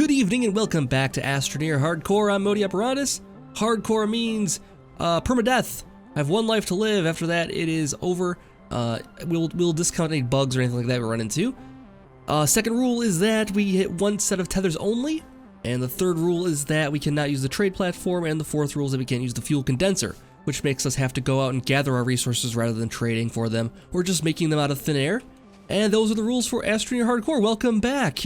Good evening and welcome back to Astroneer Hardcore. I'm Modi Apparatus. Hardcore means permadeath. I have one life to live. After that, it is over. We'll discount any bugs or anything like that we run into. Second rule is that we hit one set of tethers only. And the third rule is that we cannot use the trade platform. And the fourth rule is that we can't use the fuel condenser, which makes us have to go out and gather our resources rather than trading for them or just making them out of thin air. And those are the rules for Astroneer Hardcore. Welcome back.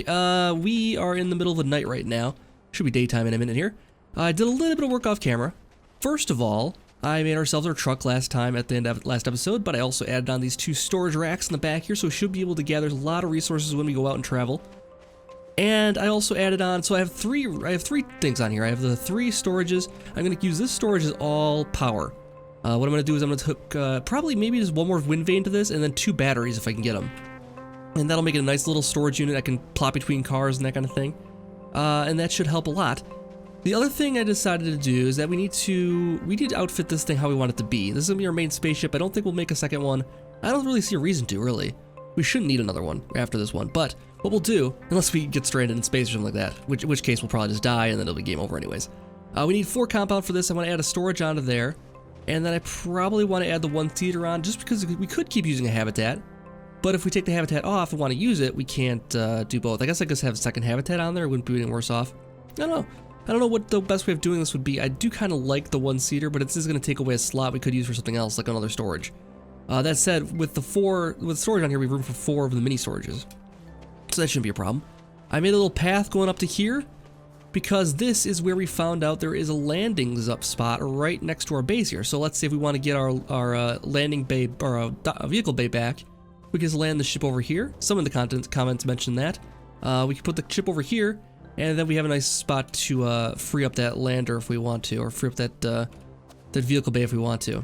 We are in the middle of the night right now. Should be daytime in a minute here. I did a little bit of work off camera. First of all, I made ourselves our truck last time at the end of last episode, but I also added on these two storage racks in the back here, so we should be able to gather a lot of resources when we go out and travel. And I also added on, so I have three things on here. I have the three storages. I'm going to use this storage as all power. What I'm going to do is I'm going to hook probably maybe just one more wind vane to this, and then two batteries if I can get them. And that'll make it a nice little storage unit I can plop between cars and that kind of thing. And that should help a lot. The other thing I decided to do is that we need to outfit this thing how we want it to be. This is going to be our main spaceship. I don't think we'll make a second one. I don't really see a reason to, really. We shouldn't need another one after this one. But what we'll do, unless we get stranded in space or something like that, in which case we'll probably just die and then it'll be game over anyways. We need 4 compound for this. I want to add a storage onto there. And then I probably want to add the 1 theater on just because we could keep using a habitat. But if we take the habitat off and want to use it, we can't do both. I guess I could have a second habitat on there. It wouldn't be any worse off. I don't know. I don't know what the best way of doing this would be. I do kind of like the 1-seater, but it's just going to take away a slot we could use for something else, like another storage. That said, with the storage on here, we have room for 4 of the mini storages. So that shouldn't be a problem. I made a little path going up to here because this is where we found out there is a landings up spot right next to our base here. So let's say if we want to get our landing bay or vehicle bay back, we can just land the ship over here. Some of the comments mentioned that. We can put the ship over here, and then we have a nice spot to free up that lander if we want to, or free up that vehicle bay if we want to.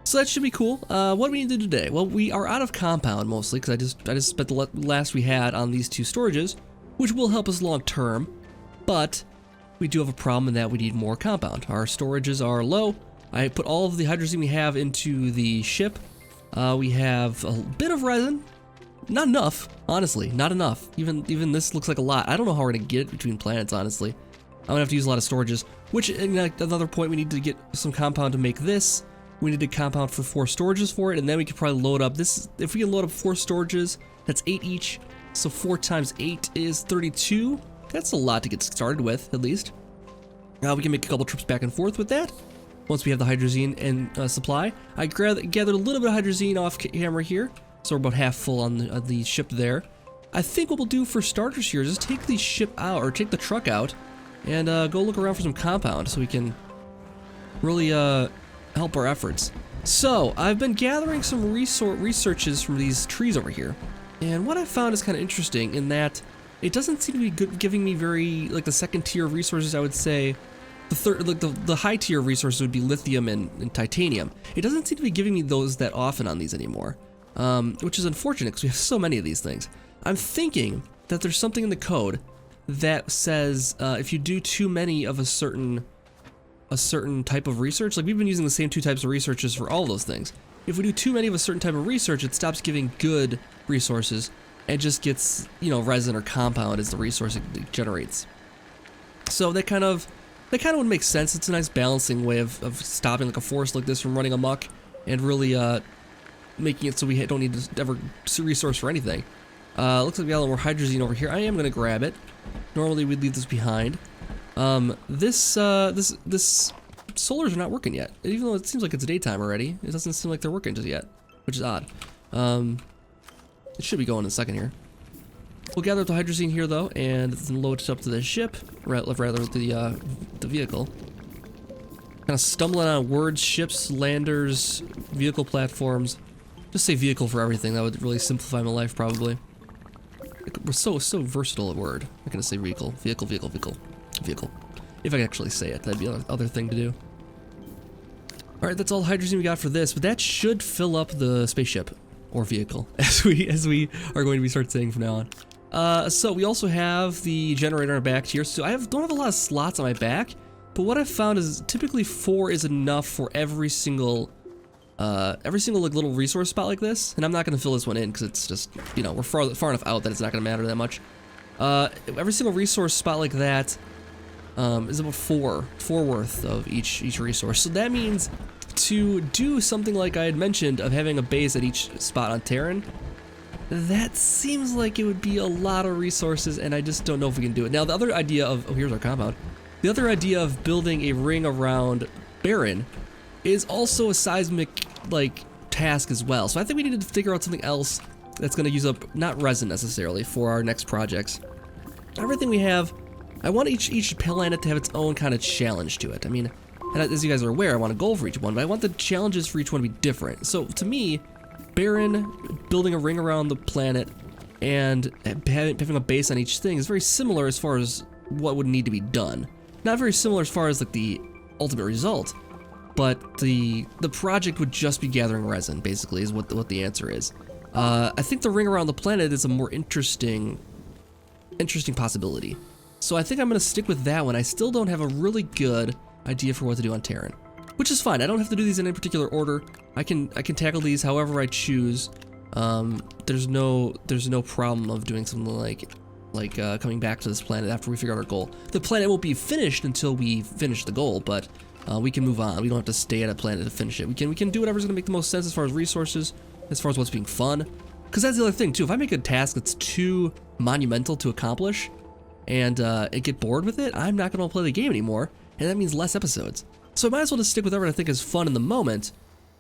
So that should be cool. What do we need to do today? Well, we are out of compound mostly because I just spent the last we had on these 2 storages, which will help us long term. But we do have a problem in that we need more compound. Our storages are low. I put all of the hydrazine we have into the ship. We have a bit of resin. Not enough, honestly, not enough. Even this looks like a lot. I don't know how we're gonna get it between planets, honestly. I'm gonna have to use a lot of storages, which, another point, we need to get some compound to make this. We need to compound for 4 storages for it, and then we could probably load up this. If we can load up 4 storages, that's 8 each. So 4 times 8 is 32. That's a lot to get started with, at least. Now we can make a couple trips back and forth with that. Once we have the hydrazine and supply, I gathered a little bit of hydrazine off camera here, so we're about half full on the ship there. I think what we'll do for starters here is just take the ship out, or take the truck out, and go look around for some compound so we can really help our efforts. So I've been gathering some researches from these trees over here, and what I found is kind of interesting in that it doesn't seem to be giving me very, like, the second tier of resources. I would say the high tier of resources would be lithium and titanium. It doesn't seem to be giving me those that often on these anymore, which is unfortunate because we have so many of these things. I'm thinking that there's something in the code that says if you do too many of a certain type of research, like we've been using the same 2 types of researches for all those things. If we do too many of a certain type of research, it stops giving good resources and just gets, resin or compound as the resource it generates. So that kind of would make sense. It's a nice balancing way of stopping like a forest like this from running amok and really making it so we don't need to ever resource for anything. Looks like we got a little more hydrazine over here. I am going to grab it. Normally we'd leave this behind. This solars are not working yet. Even though it seems like it's daytime already, it doesn't seem like they're working just yet, which is odd. It should be going in a second here. We'll gather up the hydrazine here though, and then load it up to the ship, rather the vehicle. Kind of stumbling on words, ships, landers, vehicle platforms. Just say vehicle for everything. That would really simplify my life, probably. We're so versatile at word. I'm gonna say vehicle. Vehicle. If I could actually say it, that'd be another thing to do. All right, that's all the hydrazine we got for this, but that should fill up the spaceship or vehicle, as we are going to be start saying from now on. So we also have the generator on our back here. So I don't have a lot of slots on my back, but what I've found is typically 4 is enough for every single like little resource spot like this. And I'm not going to fill this one in because it's just, we're far enough out that it's not going to matter that much. Every single resource spot like that is about four worth of each resource. So that means to do something like I had mentioned of having a base at each spot on Terran, that seems like it would be a lot of resources, and I just don't know if we can do it. Now, the other idea of, oh, here's our compound. The other idea of building a ring around Barren is also a seismic, like, task as well. So I think we need to figure out something else that's going to use up, not resin necessarily, for our next projects. Everything we have, I want each planet to have its own kind of challenge to it. I mean, and as you guys are aware, I want a goal for each one, but I want the challenges for each one to be different. So to me, Barren, building a ring around the planet, and having a base on each thing is very similar as far as what would need to be done. Not very similar as far as like the ultimate result, but the project would just be gathering resin, basically, is what the answer is. I think the ring around the planet is a more interesting possibility. So I think I'm gonna stick with that one. I still don't have a really good idea for what to do on Terran, which is fine. I don't have to do these in any particular order. I can tackle these however I choose. There's no problem of doing something like coming back to this planet after we figure out our goal. The planet won't be finished until we finish the goal, but we can move on. We don't have to stay at a planet to finish it. We can do whatever's gonna make the most sense as far as resources, as far as what's being fun. Because that's the other thing too. If I make a task that's too monumental to accomplish, and get bored with it, I'm not gonna play the game anymore, and that means less episodes. So I might as well just stick with whatever I think is fun in the moment,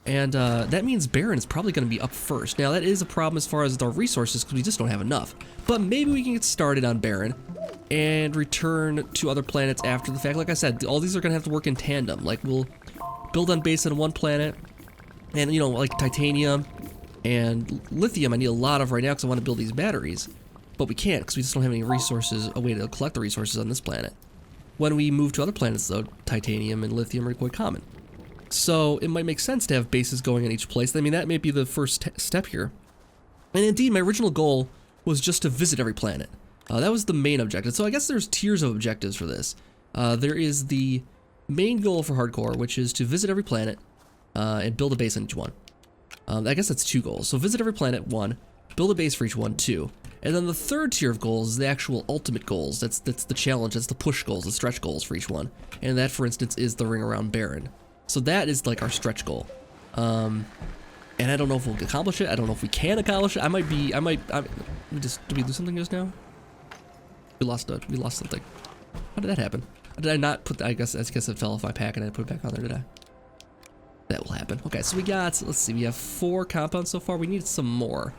and that means Barren is probably going to be up first. Now that is a problem as far as our resources, because we just don't have enough. But maybe we can get started on Barren and return to other planets after the fact. Like I said, all these are going to have to work in tandem. Like we'll build on base on one planet, and you know, like titanium and lithium I need a lot of right now because I want to build these batteries. But we can't because we just don't have any resources, a way to collect the resources on this planet. When we move to other planets though, titanium and lithium are quite common. So it might make sense to have bases going in each place. I mean, that may be the first step here. And indeed, my original goal was just to visit every planet. That was the main objective. So I guess there's tiers of objectives for this. There is the main goal for hardcore, which is to visit every planet and build a base on each one. I guess that's 2 goals. So visit every planet, 1. Build a base for each one, 2. And then the third tier of goals is the actual ultimate goals. That's the challenge. That's the push goals, the stretch goals for each one. And that, for instance, is the ring around Barren. So that is like our stretch goal. And I don't know if we'll accomplish it. I don't know if we can accomplish it. Did we lose something just now? We lost something. How did that happen? Did I not put, I guess it fell off my pack and I put it back on there, did I? That will happen. Okay, so we got, let's see, we have 4 compounds so far. We need some more.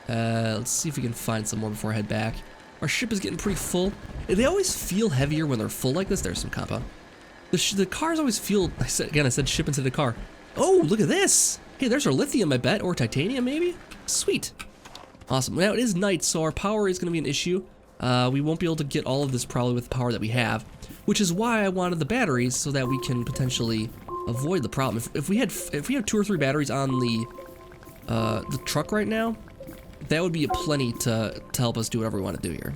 Let's see if we can find some more before I head back. Our ship is getting pretty full. They always feel heavier when they're full like this. There's some compound. The cars always feel, I said ship instead of car. Oh, look at this. Hey, there's our lithium, I bet, or titanium maybe? Sweet. Awesome. Now it is night, so our power is gonna be an issue. We won't be able to get all of this probably with the power that we have, which is why I wanted the batteries so that we can potentially avoid the problem. If we had 2 or 3 batteries on the truck right now, that would be plenty to help us do whatever we want to do here.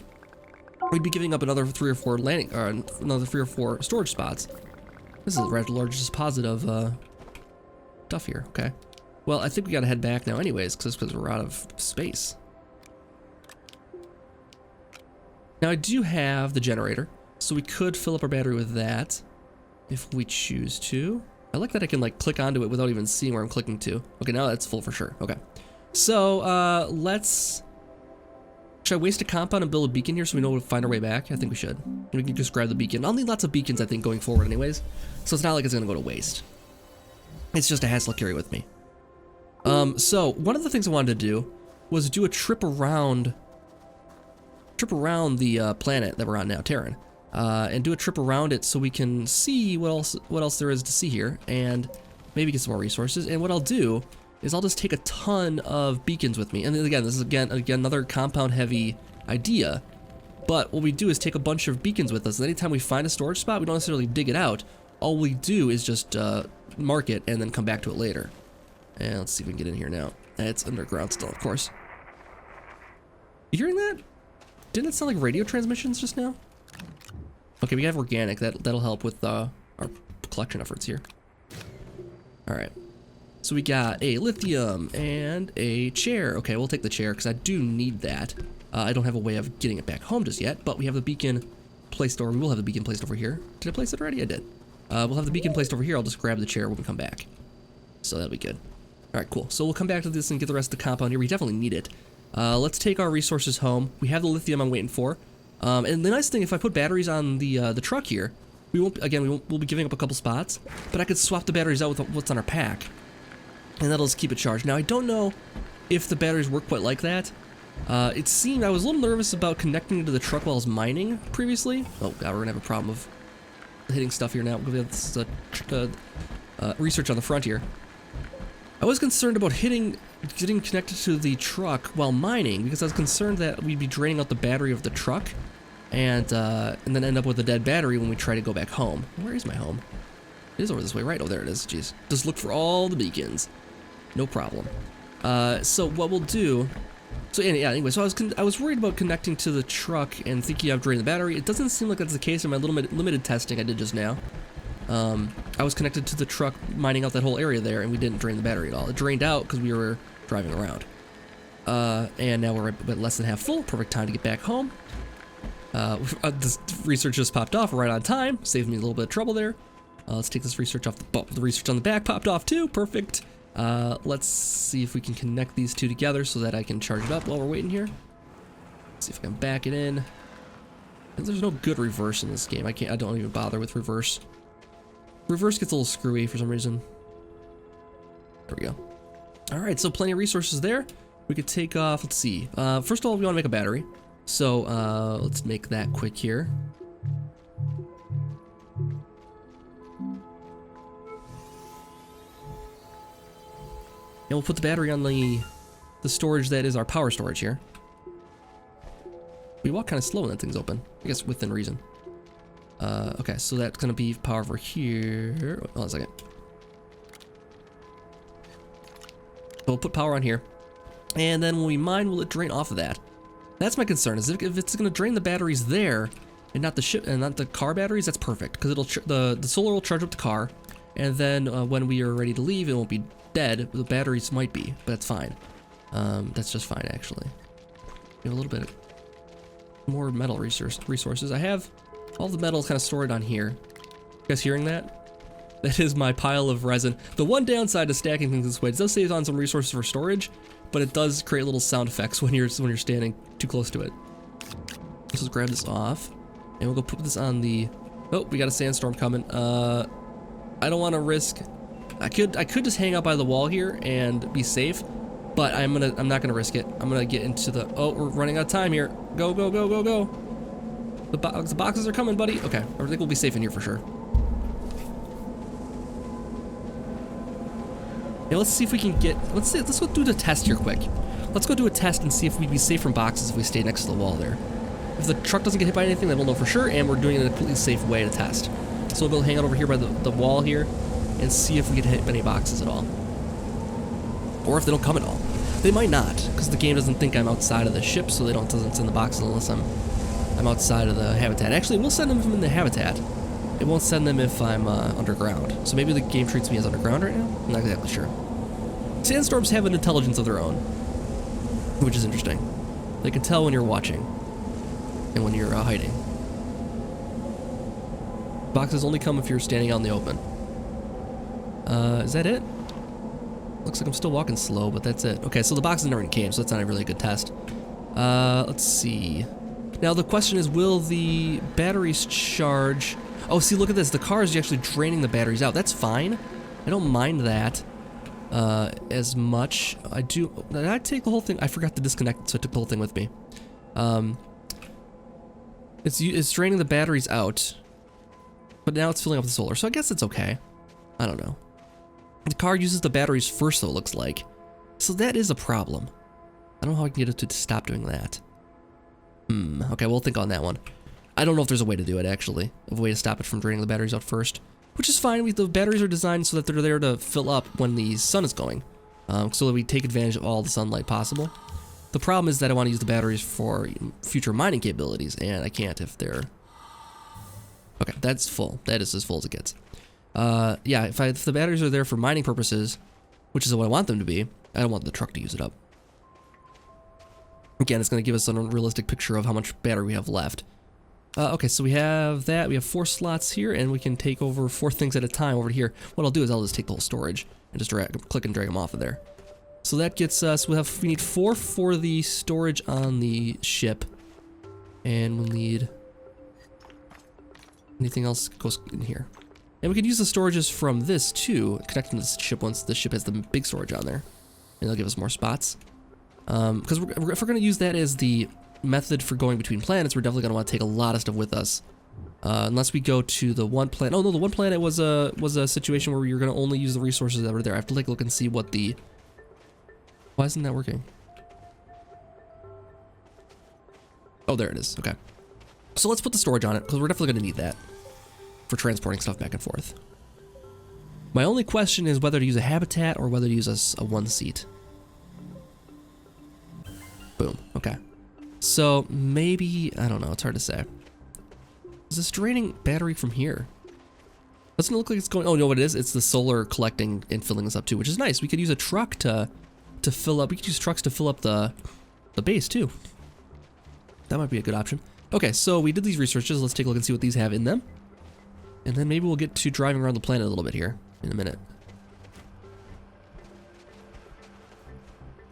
We'd be giving up another 3 or 4 landing, or another 3 or 4 storage spots. This is the largest deposit of stuff here. Okay. Well, I think we gotta head back now, anyways, because we're out of space. Now I do have the generator, so we could fill up our battery with that if we choose to. I like that I can like click onto it without even seeing where I'm clicking to. Okay, now that's full for sure. Okay. So, should I waste a compound and build a beacon here so we know where to find our way back? I think we should. We can just grab the beacon. I'll need lots of beacons, I think, going forward anyways. So it's not like it's gonna go to waste. It's just a hassle to carry with me. So one of the things I wanted to do was do a trip around the planet that we're on now, Terran. And do a trip around it so we can see what else there is to see here, and maybe get some more resources. And what I'll do is I'll just take a ton of beacons with me. And then again, this is again another compound heavy idea. But what we do is take a bunch of beacons with us, and anytime we find a storage spot, we don't necessarily dig it out. All we do is just mark it and then come back to it later. And let's see if we can get in here now. It's underground still, of course. You hearing that? Didn't it sound like radio transmissions just now? Okay, we have organic. That'll help with our collection efforts here. All right. So we got a lithium and a chair. Okay, we'll take the chair because I do need that. I don't have a way of getting it back home just yet, but we have the beacon placed over. We will have the beacon placed over here. Did I place it already? I did. We'll have the beacon placed over here. I'll just grab the chair when we come back. So that'll be good. All right, cool. So we'll come back to this and get the rest of the compound here. We definitely need it. Let's take our resources home. We have the lithium I'm waiting for. And the nice thing, if I put batteries on the truck here, we'll be giving up a couple spots, but I could swap the batteries out with what's on our pack, and that'll just keep it charged. Now, I don't know if the batteries work quite like that. It seemed I was a little nervous about connecting it to the truck while I was mining previously. Oh god, we're gonna have a problem of hitting stuff here now. We have this research on the front here. I was concerned about getting connected to the truck while mining because I was concerned that we'd be draining out the battery of the truck, and then end up with a dead battery when we try to go back home. Where is my home? It is over this way, right? Oh, there it is. Jeez, just look for all the beacons. No problem. So what we'll do. So yeah, anyway, so I was worried about connecting to the truck and thinking I've drained the battery. It doesn't seem like that's the case in my limited testing I did just now. I was connected to the truck mining out that whole area there, and we didn't drain the battery at all. It drained out because we were driving around. And now we're at less than half full. Perfect time to get back home. This research just popped off right on time. Saved me a little bit of trouble there. Let's take this research off the research on the back popped off too. Perfect. Let's see if we can connect these two together so that I can charge it up while we're waiting here. Let's see if I can back it in. There's no good reverse in this game. I don't even bother with reverse. Reverse gets a little screwy for some reason. There we go. All right, so plenty of resources there. We could take off, let's see. First of all, we want to make a battery. So let's make that quick here. And we'll put the battery on the storage that is our power storage here. We walk kind of slow when that thing's open. I guess within reason. Okay, so that's gonna be power over here. Hold on a second. So we'll put power on here. And then when we mine, will it drain off of that? That's my concern, is if it's gonna drain the batteries there and not the ship and not the car batteries, that's perfect. Because the solar will charge up the car, and then when we are ready to leave, it won't be dead. The batteries might be, but that's fine. That's just fine actually. We have a little bit more metal resources. I have all the metal kind of stored on here. You guys hearing that? That is my pile of resin. The one downside to stacking things this way, it does save on some resources for storage, but it does create little sound effects when you're standing too close to it. Let's just grab this off, and we'll go put this on the. Oh, we got a sandstorm coming. I don't want to risk. I could just hang out by the wall here and be safe, but I'm not gonna risk it. I'm gonna get into the. Oh, we're running out of time here. Go, go, go, go, go. The boxes are coming, buddy. Okay, I think we'll be safe in here for sure. Yeah, let's see if we can get. Let's go do the test here quick. Let's go do a test and see if we'd be safe from boxes if we stay next to the wall there. If the truck doesn't get hit by anything, then we'll know for sure, and we're doing it in a completely safe way to test. So we'll hang out over here by the wall here and see if we get hit by any boxes at all. Or if they don't come at all. They might not, because the game doesn't think I'm outside of the ship, so doesn't send the boxes unless I'm outside of the habitat. Actually, we'll send them in the habitat. It won't send them if I'm underground. So maybe the game treats me as underground right now? I'm not exactly sure. Sandstorms have an intelligence of their own, which is interesting. They can tell when you're watching and when you're hiding. Boxes only come if you're standing out in the open. Is that it? Looks like I'm still walking slow, but that's it. Okay, so the boxes never came, so that's not a really good test. Let's see. Now the question is, will the batteries charge? Oh, see, look at this. The car is actually draining the batteries out. That's fine. I don't mind that as much. Did I take the whole thing? I forgot to disconnect, so I took the whole thing with me. It's draining the batteries out, but now it's filling up the solar, so I guess it's okay. I don't know. The car uses the batteries first, though, it looks like. So that is a problem. I don't know how I can get it to stop doing that. Okay, we'll think on that one. I don't know if there's a way to do it, actually. A way to stop it from draining the batteries out first. Which is fine. The batteries are designed so that they're there to fill up when the sun is going. So that we take advantage of all the sunlight possible. The problem is that I want to use the batteries for future mining capabilities, and I can't if they're... Okay, that's full. That is as full as it gets. Yeah, if the batteries are there for mining purposes, which is what I want them to be, I don't want the truck to use it up. Again, it's going to give us an unrealistic picture of how much battery we have left. Okay, so we have that. We have 4 slots here, and we can take over 4 things at a time over here. What I'll do is I'll just take the whole storage and just click and drag them off of there. So that gets us, we need 4 for the storage on the ship. And we'll need, anything else goes in here. And we can use the storages from this too, connecting to the ship once the ship has the big storage on there. And they'll give us more spots. Because if we're going to use that as the method for going between planets, we're definitely going to want to take a lot of stuff with us. Unless we go to the one planet. Oh no, the one planet was a situation where you're going to only use the resources that were there. I have to take a look and see what the... Why isn't that working? Oh, there it is. Okay. So let's put the storage on it, because we're definitely going to need that for transporting stuff back and forth. My only question is whether to use a habitat or whether to use a 1 seat. Boom. Okay. So maybe, I don't know, it's hard to say. Is this draining battery from here? Doesn't it look like it's going, oh, no, what it is? It's the solar collecting and filling this up too, which is nice. We could use a truck to fill up, we could use trucks to fill up the base too. That might be a good option. Okay, so we did these researches. Let's take a look and see what these have in them. And then maybe we'll get to driving around the planet a little bit here in a minute.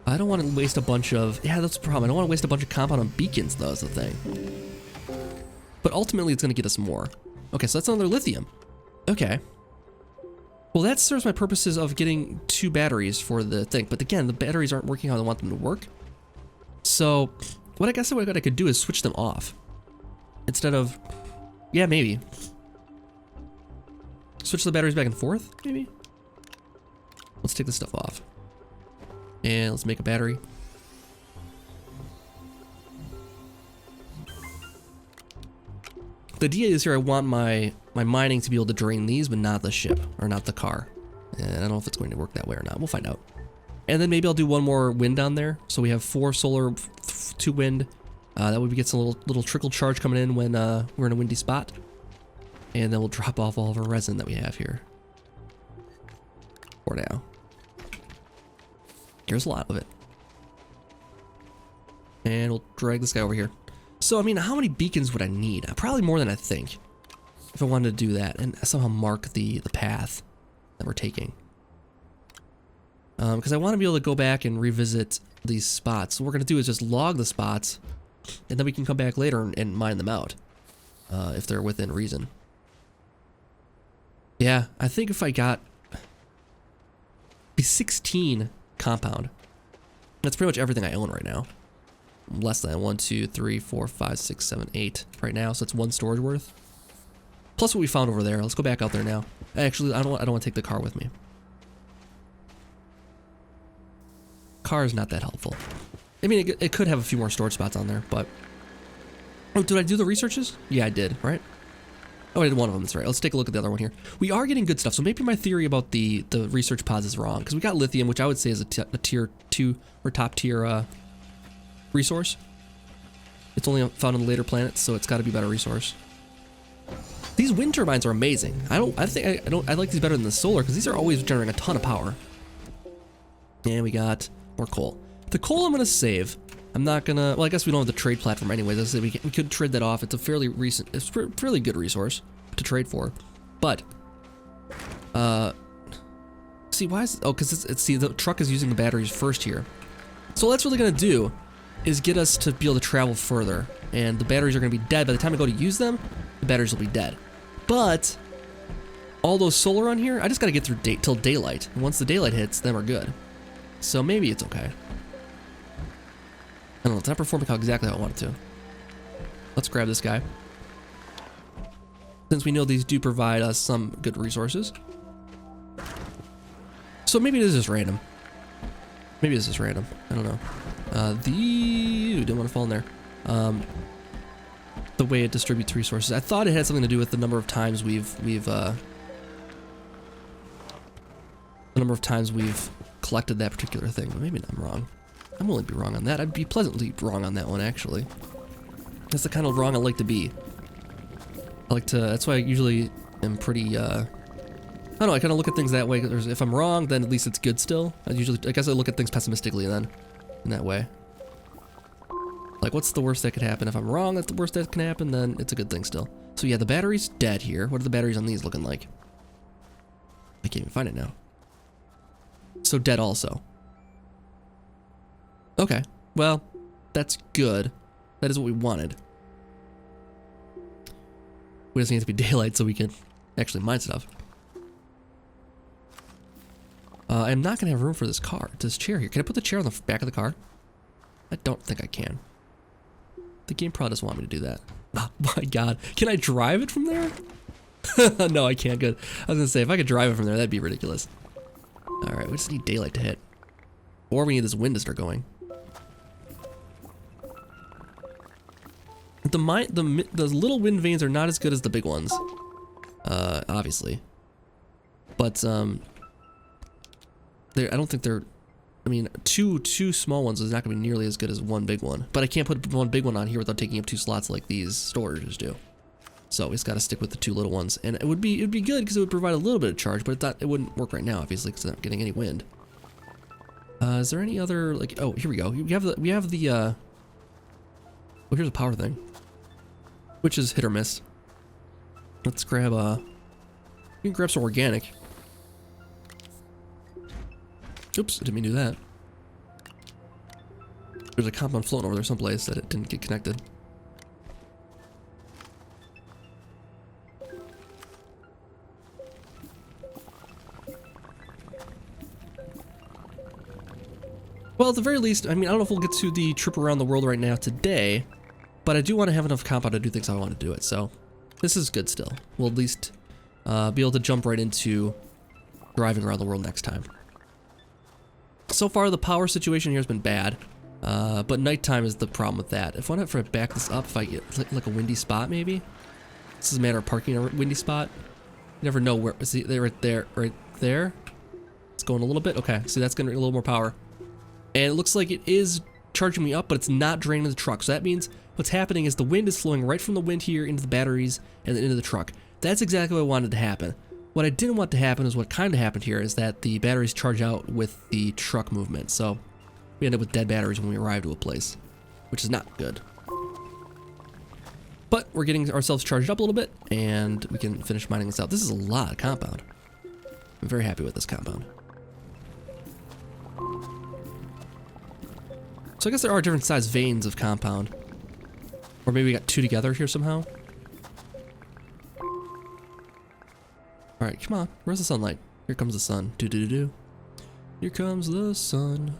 I don't want to waste a bunch of... Yeah, that's the problem. I don't want to waste a bunch of compound on beacons, though, is the thing. But ultimately, it's going to get us more. Okay, so that's another lithium. Okay. Well, that serves my purposes of getting 2 batteries for the thing. But again, the batteries aren't working how I want them to work. So, what I guess what I could do is switch them off. Instead of... Yeah, maybe. Switch the batteries back and forth, maybe? Let's take this stuff off. And let's make a battery. The idea is here I want my mining to be able to drain these, but not the ship, or not the car. And I don't know if it's going to work that way or not. We'll find out. And then maybe I'll do 1 more wind on there. So we have 4 solar, 2 wind. That way we get some little trickle charge coming in when we're in a windy spot. And then we'll drop off all of our resin that we have here. For now. Here's a lot of it. And we'll drag this guy over here. So, I mean, how many beacons would I need? Probably more than I think. If I wanted to do that and somehow mark the path that we're taking. Because I want to be able to go back and revisit these spots. So what we're going to do is just log the spots. And then we can come back later and mine them out. If they're within reason. Yeah, I think if I got... Be 16 compound. That's pretty much everything I own right now. Less than 1, 2, 3, 4, 5, 6, 7, 8 right now. So it's 1 storage worth. Plus what we found over there. Let's go back out there now. Actually, I don't want to take the car with me. Car is not that helpful. I mean, it could have a few more storage spots on there, but... Oh, did I do the researches? Yeah, I did, right? Oh, I did 1 of them, that's right. Let's take a look at the other one here. We are getting good stuff, so maybe my theory about the research pods is wrong, because we got lithium, which I would say is a tier 2 or top tier resource. It's only found on the later planets, so it's got to be a better resource. These wind turbines are amazing. I like these better than the solar, because these are always generating a ton of power. And we got more coal. The coal I'm going to save. I'm not going to... Well, I guess we don't have the trade platform anyways. I said we could trade that off. It's a fairly recent... It's a fairly good resource to trade for. But... see, why is... Oh, because see, the truck is using the batteries first here. So what that's really going to do is get us to be able to travel further. And the batteries are going to be dead. By the time I go to use them, the batteries will be dead. But... all those solar on here, I just got to get through till daylight. And once the daylight hits, then we're good. So maybe it's okay. I don't know, it's not performing exactly how I want it to. Let's grab this guy. Since we know these do provide us some good resources. So maybe it is just random. Maybe it's just random. I don't know. Didn't want to fall in there. The way it distributes resources. I thought it had something to do with the number of times we've collected that particular thing, but maybe I'm wrong. I'm willing to be wrong on that. I'd be pleasantly wrong on that one, actually. That's the kind of wrong I like to be. I like to... That's why I usually am pretty, I don't know, I kind of look at things that way. If I'm wrong, then at least it's good still. I guess I look at things pessimistically then, in that way. Like, what's the worst that could happen? If I'm wrong that the worst that can happen, then it's a good thing still. So yeah, the battery's dead here. What are the batteries on these looking like? I can't even find it now. So dead also. Okay, well, that's good. That is what we wanted. We just need it to be daylight so we can actually mine stuff. I'm not going to have room for this car, this chair here. Can I put the chair on the back of the car? I don't think I can. The game probably doesn't want me to do that. Oh my god. Can I drive it from there? No, I can't. Good. I was going to say, if I could drive it from there, that'd be ridiculous. Alright, we just need daylight to hit. Or we need this wind to start going. The little wind vanes are not as good as the big ones. Obviously. But, I don't think they're... I mean, two small ones is not going to be nearly as good as one big one. But I can't put one big one on here without taking up 2 slots like these storages do. So we just got to stick with the 2 little ones. And it'd be good because it would provide a little bit of charge, but it wouldn't work right now, obviously, because I'm not getting any wind. Is there any other, like... Oh, here we go. We have the oh, here's a power thing. Which is hit or miss. Let's grab, we can grab some organic. Oops, didn't mean to do that. There's a compound floating over there someplace that it didn't get connected. Well, at the very least, I mean, I don't know if we'll get to the trip around the world right now today, but I do want to have enough compound to do things how I want to do it, so this is good still. We'll at least be able to jump right into driving around the world next time. So far, the power situation here has been bad, but nighttime is the problem with that. If I want to back this up, if I get like a windy spot, maybe? This is a matter of parking a windy spot. You never know where, see, right there. It's going a little bit, okay, see that's going to be a little more power. And it looks like it is charging me up, but it's not draining the truck. So that means what's happening is the wind is flowing right from the wind here into the batteries and then into the truck. That's exactly what I wanted to happen. What I didn't want to happen is what kind of happened here is that the batteries charge out with the truck movement. So we end up with dead batteries when we arrive to a place, which is not good. But we're getting ourselves charged up a little bit and we can finish mining this out. This is a lot of compound. I'm very happy with this compound. So I guess there are different size veins of compound. Or maybe we got 2 together here somehow. Alright, come on. Where's the sunlight? Here comes the sun. Do-do-do-do. Here comes the sun.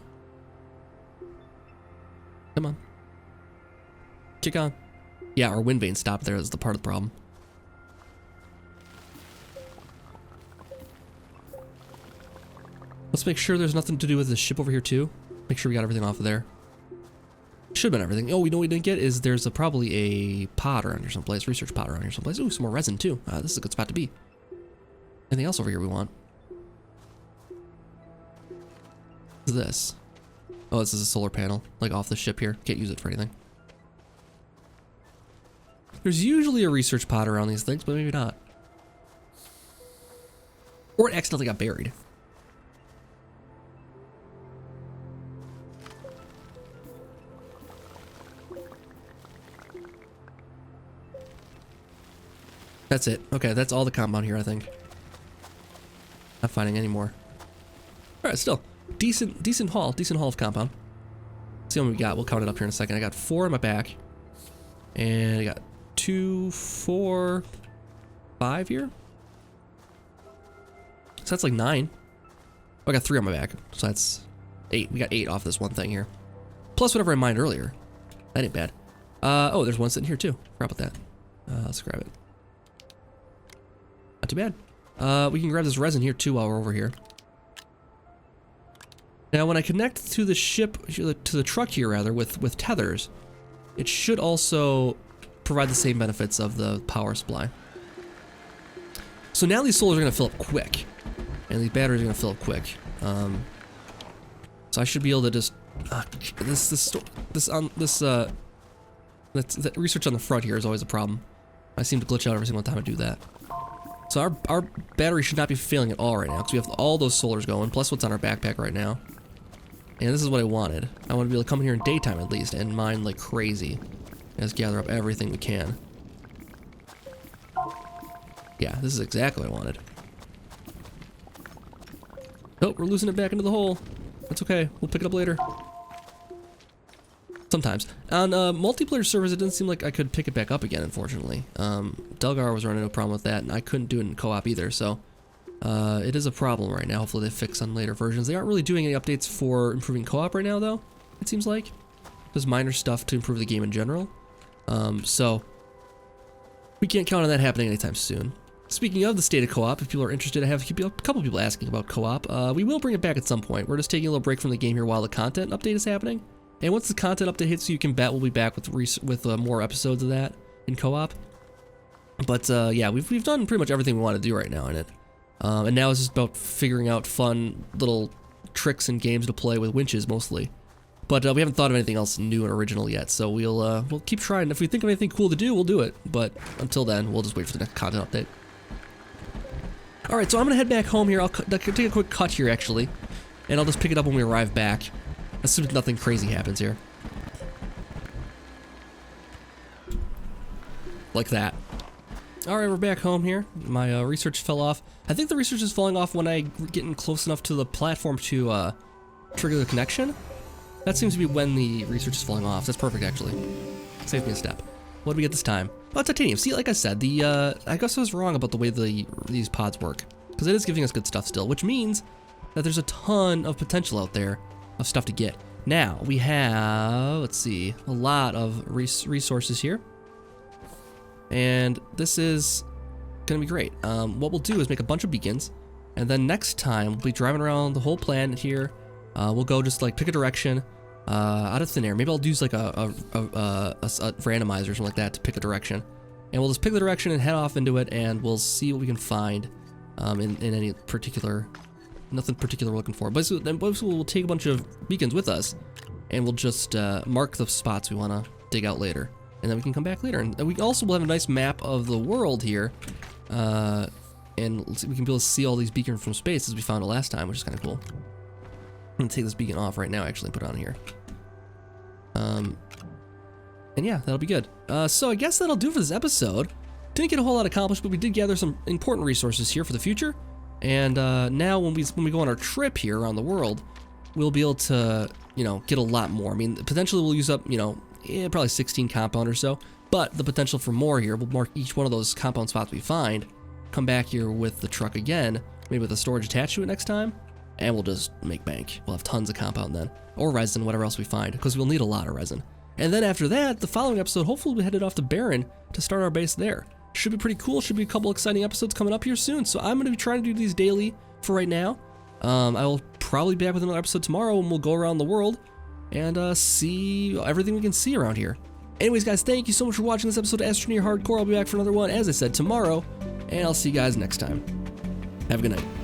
Come on. Kick on. Yeah, our wind vane stopped there. That's the part of the problem. Let's make sure there's nothing to do with the ship over here too. Make sure we got everything off of there. Should have been everything. Oh, we know what we didn't get is there's probably a pod around here someplace, research pod around here someplace. Ooh, some more resin too. This is a good spot to be. Anything else over here we want? What's this? Oh, this is a solar panel, like off the ship here. Can't use it for anything. There's usually a research pod around these things, but maybe not. Or it accidentally got buried. That's it. Okay, that's all the compound here, I think. Not finding any more. Alright, still. Decent haul of compound. Let's see what we got. We'll count it up here in a second. I got 4 on my back. And I got 2, 4, 5 here. So that's like 9. Oh, I got 3 on my back. So that's 8. We got 8 off this one thing here. Plus whatever I mined earlier. That ain't bad. Oh, there's one sitting here too. Forgot about that. Let's grab it. Not too bad. We can grab this resin here too while we're over here. Now when I connect to the ship, to the truck here rather, with tethers, it should also provide the same benefits of the power supply. So now these solars are going to fill up quick. And these batteries are going to fill up quick. So I should be able to just... the research on the front here is always a problem. I seem to glitch out every single time I do that. So our battery should not be failing at all right now, because we have all those solars going, plus what's on our backpack right now. And this is what I wanted. I want to be able to come here in daytime at least and mine like crazy. And just gather up everything we can. Yeah, this is exactly what I wanted. Oh, we're losing it back into the hole. That's okay. We'll pick it up later. Sometimes. On multiplayer servers, it didn't seem like I could pick it back up again, unfortunately. Delgar was running no problem with that, and I couldn't do it in co-op either, so it is a problem right now. Hopefully they fix on later versions. They aren't really doing any updates for improving co-op right now, though, it seems like. There's minor stuff to improve the game in general. So we can't count on that happening anytime soon. Speaking of the state of co-op, if people are interested, I have a couple people asking about co-op. We will bring it back at some point. We're just taking a little break from the game here while the content update is happening. And once the content update hits, you can bet we'll be back with more episodes of that in co-op. But yeah, we've done pretty much everything we want to do right now in it. And now it's just about figuring out fun little tricks and games to play with winches mostly. But we haven't thought of anything else new and original yet, so we'll keep trying. If we think of anything cool to do, we'll do it. But until then, we'll just wait for the next content update. All right, so I'm gonna head back home here. I'll take a quick cut here actually, and I'll just pick it up when we arrive back. As soon as nothing crazy happens here. Like that. Alright, we're back home here. My research fell off. I think the research is falling off when I get in close enough to the platform to trigger the connection. That seems to be when the research is falling off. That's perfect, actually. Saves me a step. What do we get this time? Oh, titanium. See, like I said, I guess I was wrong about the way these pods work. Because it is giving us good stuff still, which means that there's a ton of potential out there of stuff to get. Now, we have, let's see, a lot of resources here. And this is gonna be great. What we'll do is make a bunch of beacons, and then next time we'll be driving around the whole planet here. We'll go just like pick a direction out of thin air. Maybe I'll use like a randomizer or something like that to pick a direction. And we'll just pick the direction and head off into it, and we'll see what we can find in any particular... Nothing particular we're looking for. But then we'll take a bunch of beacons with us, and we'll just mark the spots we want to dig out later, and then we can come back later. And we also will have a nice map of the world here, and we can be able to see all these beacons from space as we found it last time, which is kind of cool. I'm gonna take this beacon off right now, actually, and put it on here. And yeah, that'll be good. So I guess that'll do for this episode. Didn't get a whole lot accomplished, but we did gather some important resources here for the future. And now when we go on our trip here around the world, we'll be able to, get a lot more. I mean, potentially we'll use up, probably 16 compound or so, but the potential for more here. We'll mark each one of those compound spots we find, come back here with the truck again, maybe with a storage attached to it next time, and we'll just make bank. We'll have tons of compound then, or resin, whatever else we find, because we'll need a lot of resin. And then after that, the following episode, hopefully we'll head off to Barren to start our base there. Should be pretty cool. Should be a couple exciting episodes coming up here soon. So I'm going to be trying to do these daily for right now. I will probably be back with another episode tomorrow, and we'll go around the world and see everything we can see around here. Anyways, guys, thank you so much for watching this episode of Astroneer Hardcore. I'll be back for another one, as I said, tomorrow, and I'll see you guys next time. Have a good night.